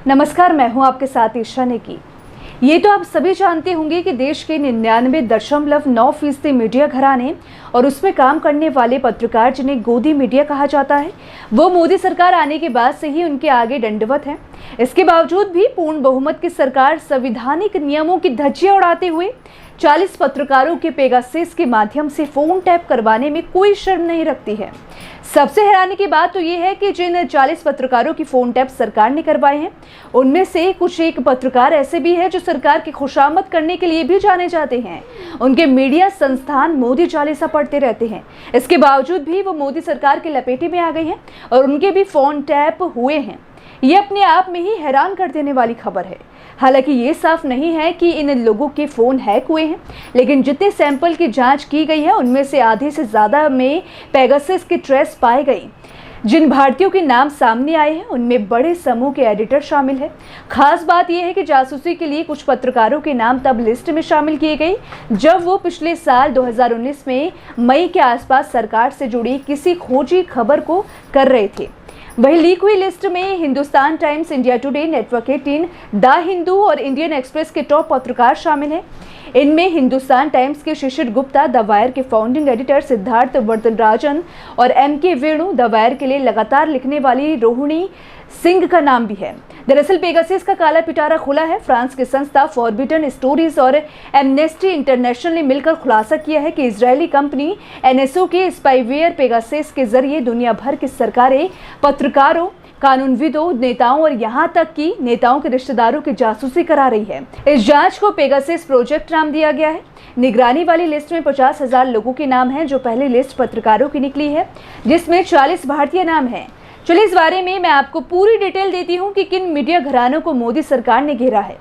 नमस्कार, मैं हूं आपके साथ ईशा नेगी। ये तो आप सभी जानते होंगे कि देश के 99.9% मीडिया घराने और उसमें काम करने वाले पत्रकार, जिन्हें गोदी मीडिया कहा जाता है, वो मोदी सरकार आने के बाद से ही उनके आगे दंडवत है। इसके बावजूद भी पूर्ण बहुमत की सरकार संवैधानिक नियमों की धज्जियां उड़ाते हुए 40 पत्रकारों के पेगासस के माध्यम से फोन टैप करवाने में कोई शर्म नहीं रखती है। सबसे हैरानी की बात तो ये है कि जिन 40 पत्रकारों की फोन टैप सरकार ने करवाए हैं, उनमें से कुछ एक पत्रकार ऐसे भी हैं जो सरकार की खुशामद करने के लिए भी जाने जाते हैं। उनके मीडिया संस्थान मोदी चालीसा पढ़ते रहते हैं। इसके बावजूद भी वो मोदी सरकार की लपेटे में आ गई हैं और उनके भी फोन टैप हुए हैं। ये अपने आप में ही हैरान कर देने वाली खबर है। हालांकि ये साफ नहीं है कि इन लोगों के फ़ोन हैक हुए हैं, लेकिन जितने सैंपल की जांच की गई है उनमें से आधे से ज़्यादा में पेगासस की ट्रेस पाई गई। जिन भारतीयों के नाम सामने आए हैं उनमें बड़े समूह के एडिटर शामिल है। खास बात यह है कि जासूसी के लिए कुछ पत्रकारों के नाम तब लिस्ट में शामिल किए गए जब वो पिछले साल 2019 में मई के आसपास सरकार से जुड़ी किसी खोजी खबर को कर रहे थे। वही लीक हुई लिस्ट में Hindustan times, India today, network 18, the Hindu और इंडियन एक्सप्रेस के टॉप पत्रकार शामिल हैं। इनमें हिंदुस्तान टाइम्स के शिशिर गुप्ता, द वायर के फाउंडिंग एडिटर सिद्धार्थ वर्तनराजन और एम.के. वेणु, द वायर के लिए लगातार लिखने वाली रोहिणी सिंह का नाम भी है। दरअसल पेगासस का काला पिटारा खुला है। फ्रांस की संस्था फॉरबिडन स्टोरीज और एमनेस्टी इंटरनेशनल ने मिलकर खुलासा किया है कि इजरायली कंपनी एनएसओ के स्पाईवेयर पेगासस के जरिए दुनिया भर की सरकारें, पत्रकारों, कानूनविदों, नेताओं और यहाँ तक कि नेताओं के रिश्तेदारों की जासूसी करा रही है। इस जांच को पेगासस प्रोजेक्ट नाम दिया गया है। निगरानी वाली लिस्ट में 50,000 लोगों के नाम हैं, जो पहली लिस्ट पत्रकारों की निकली है, जिसमें 40 भारतीय नाम हैं। चलिए इस बारे में मैं आपको पूरी डिटेल देती हूँ कि किन मीडिया घरानों को मोदी सरकार ने घेरा है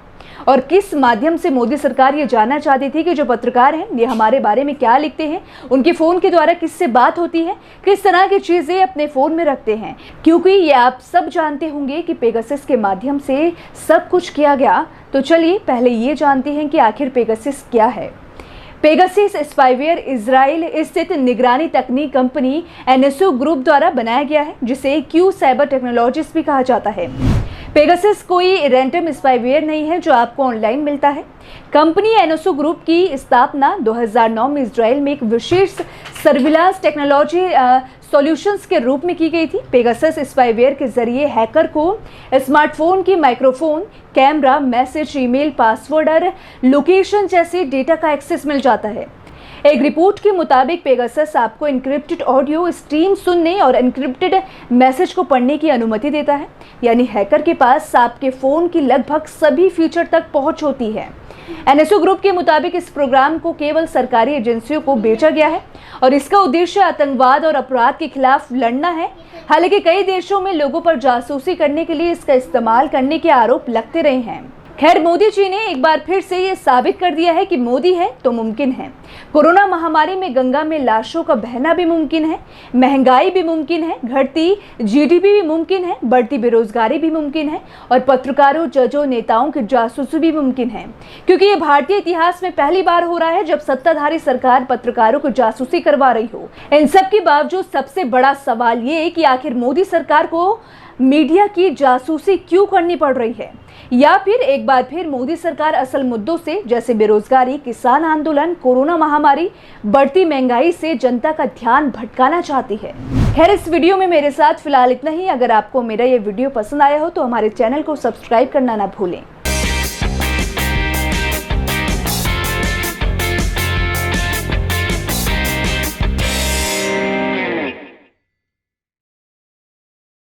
और किस माध्यम से मोदी सरकार ये जानना चाहती थी कि जो पत्रकार हैं ये हमारे बारे में क्या लिखते हैं, उनके फ़ोन के द्वारा किससे बात होती है, किस तरह की चीज़ें अपने फ़ोन में रखते हैं। क्योंकि ये आप सब जानते होंगे कि पेगासस के माध्यम से सब कुछ किया गया। तो चलिए पहले ये जानते हैं कि आखिर पेगासस क्या है। पेगासस स्पाईवेयर इजराइल स्थित निगरानी तकनीक कंपनी एनएसओ ग्रुप द्वारा बनाया गया है, जिसे क्यू साइबर टेक्नोलॉजीज भी कहा जाता है। पेगासस कोई रैंडम स्पाईवेयर नहीं है जो आपको ऑनलाइन मिलता है। कंपनी एनएसओ ग्रुप की स्थापना 2009 में इजराइल में एक विशेष सर्विलांस टेक्नोलॉजी सॉल्यूशंस के रूप में की गई थी। पेगासस स्पाईवेयर के जरिए हैकर को स्मार्टफोन की microphone, camera, message, email, password और लोकेशन जैसे डेटा का एक्सेस मिल जाता है। एक रिपोर्ट के मुताबिक पेगासस आपको एन्क्रिप्टेड ऑडियो स्ट्रीम सुनने और एन्क्रिप्टेड मैसेज को पढ़ने की अनुमति देता है। यानी हैकर के पास आपके फ़ोन की लगभग सभी फीचर तक पहुंच होती है। एनएसओ ग्रुप के मुताबिक इस प्रोग्राम को केवल सरकारी एजेंसियों को बेचा गया है और इसका उद्देश्य आतंकवाद और अपराध के खिलाफ लड़ना है। हालांकि कई देशों में लोगों पर जासूसी करने के लिए इसका इस्तेमाल करने के आरोप लगते रहे हैं। खैर, मोदी जी ने एक बार फिर से ये साबित कर दिया है कि मोदी है तो मुमकिन है। कोरोना महामारी में गंगा में लाशों का बहना भी मुमकिन है, महंगाई भी मुमकिन है, घटती जीडीपी भी मुमकिन है, बढ़ती बेरोजगारी भी मुमकिन है और पत्रकारों, जजों, नेताओं की जासूसी भी मुमकिन है। क्योंकि ये भारतीय इतिहास में पहली बार हो रहा है जब सत्ताधारी सरकार पत्रकारों को जासूसी करवा रही हो। इन सब के बावजूद सबसे बड़ा सवाल ये कि आखिर मोदी सरकार को मीडिया की जासूसी क्यों करनी पड़ रही है, या फिर एक बार फिर मोदी सरकार असल मुद्दों से, जैसे बेरोजगारी, किसान आंदोलन, कोरोना महामारी, बढ़ती महंगाई से जनता का ध्यान भटकाना चाहती है। खैर, इस वीडियो में मेरे साथ फिलहाल इतना ही। अगर आपको मेरा ये वीडियो पसंद आया हो तो हमारे चैनल को सब्सक्राइब करना ना भूलें।